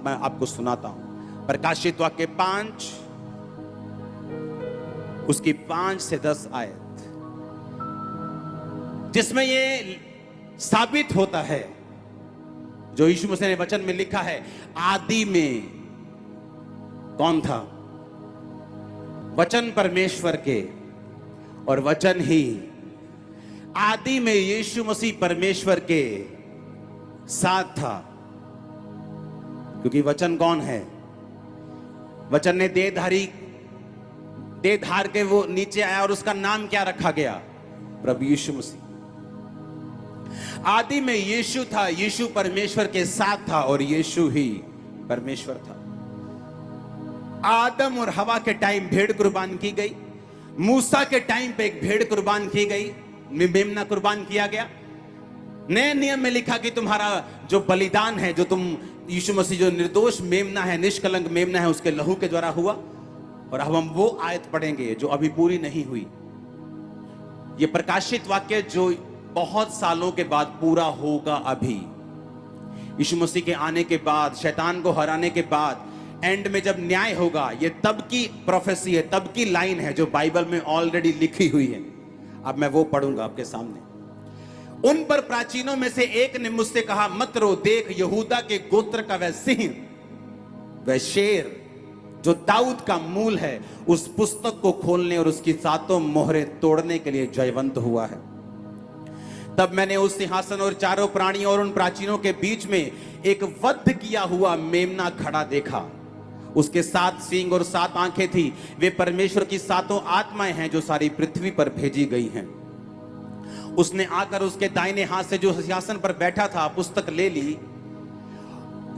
मैं आपको सुनाता हूं। प्रकाशित वाक्य 5 उसकी 5 से 10 आयत, जिसमें ये साबित होता है जो यीशु मसीह ने वचन में लिखा है, आदि में कौन था? वचन परमेश्वर के, और वचन ही आदि में यीशु मसीह परमेश्वर के साथ था। क्योंकि वचन कौन है? वचन ने देह धार के वो नीचे आया और उसका नाम क्या रखा गया? प्रभु यीशु मसीह। आदि में यीशु था, यीशु परमेश्वर के साथ था और यीशु ही परमेश्वर था। आदम और हवा के टाइम भेड़ कुर्बान की गई, मूसा के टाइम पे एक भेड़ कुर्बान की गई, मेमना कुर्बान किया गया। नए नियम में लिखा कि तुम्हारा जो बलिदान है, जो तुम यीशु मसीह जो निर्दोष मेमना है, निष्कलंक मेमना है, उसके लहू के द्वारा हुआ। और अब हम वो आयत पढ़ेंगे जो अभी पूरी नहीं हुई। ये प्रकाशित वाक्य जो बहुत सालों के बाद पूरा होगा। अभी यीशु मसीह के आने के बाद, शैतान को हराने के बाद, एंड में जब न्याय होगा, ये तब की प्रोफेसी है, तब की लाइन है जो बाइबल में ऑलरेडी लिखी हुई है। अब मैं वो पढ़ूंगा आपके सामने। उन पर प्राचीनों में से एक ने मुझसे कहा, मत रो, देख यहूदा के गोत्र का वह सिंह, वह शेर जो दाऊद का मूल है, उस पुस्तक को खोलने और उसकी 7 मोहरें तोड़ने के लिए जयवंत हुआ है। तब मैंने उस सिंहासन और चारों प्राणियों और उन प्राचीनों के बीच में एक वध किया हुआ मेमना खड़ा देखा। उसके 7 सींग और 7 आंखें थी। वे परमेश्वर की 7 आत्माएं हैं जो सारी पृथ्वी पर भेजी गई हैं। उसने आकर उसके दाहिने हाथ से जो सिंहासन पर बैठा था पुस्तक ले ली।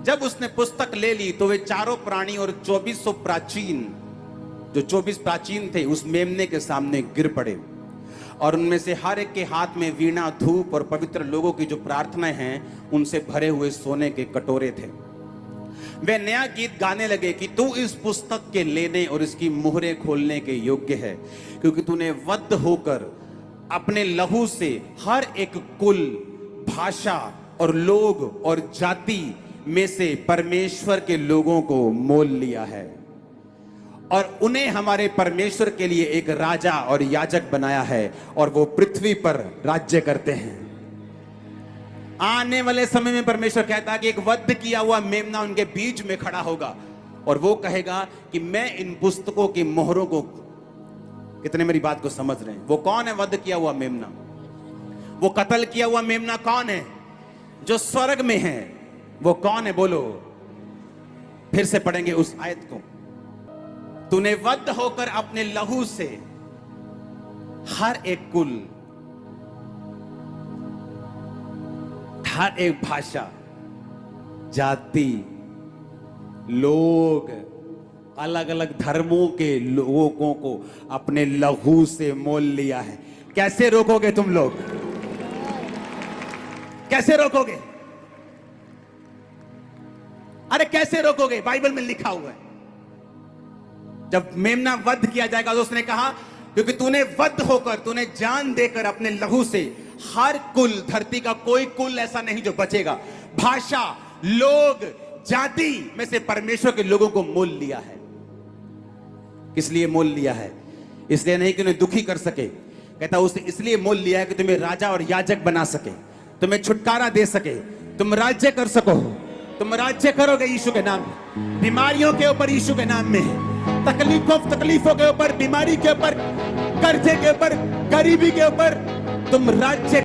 जब उसने पुस्तक ले ली तो वे चारों प्राणी और 2400 प्राचीन, जो 24 प्राचीन थे, उस मेमने के सामने गिर पड़े। और उनमें से हर एक के हाथ में वीणा, धूप और पवित्र लोगों की जो प्रार्थनाएं हैं उनसे भरे हुए सोने के कटोरे थे। वे नया गीत गाने लगे कि तू इस पुस्तक के लेने और इसकी मुहरें खोलने के योग्य है, क्योंकि तूने वध होकर अपने लहू से हर एक कुल, भाषा और लोग और जाति में से परमेश्वर के लोगों को मोल लिया है और उन्हें हमारे परमेश्वर के लिए एक राजा और याजक बनाया है, और वो पृथ्वी पर राज्य करते हैं। आने वाले समय में परमेश्वर कहता है कि एक वध किया हुआ मेमना उनके बीच में खड़ा होगा और वो कहेगा कि मैं इन पुस्तकों की मोहरों को, कितने मेरी बात को समझ रहे हैं? वो कौन है वध किया हुआ मेमना? वो कत्ल किया हुआ मेमना कौन है? जो स्वर्ग में है। वो कौन है? बोलो। फिर से पढ़ेंगे उस आयत को। तूने वध होकर अपने लहू से हर एक कुल, हर एक भाषा, जाति, लोग, अलग अलग धर्मों के लोगों को अपने लहू से मोल लिया है। कैसे रोकोगे तुम लोग? कैसे रोकोगे? अरे कैसे रोकोगे? बाइबल में लिखा हुआ है। जब मेमना वध किया जाएगा तो उसने कहा, क्योंकि तूने वध होकर, तूने जान देकर अपने लहू से हर कुल, धरती का कोई कुल ऐसा नहीं जो बचेगा, भाषा, लोग, जाति में से परमेश्वर के लोगों को मोल लिया है। किस लिए मोल लिया है? इसलिए नहीं कि उन्हें दुखी कर सके। कहता उसने इसलिए मोल लिया है कि तुम्हें राजा और याजक बना सके, तुम्हें छुटकारा दे सके, तुम राज्य कर सको। तुम राज्य करोगे यीशु के नाम में, बीमारियों के ऊपर यीशु के नाम में, तकलीफों के ऊपर, बीमारी के ऊपर, कर्जे के ऊपर, गरीबी के ऊपर तुम राज्य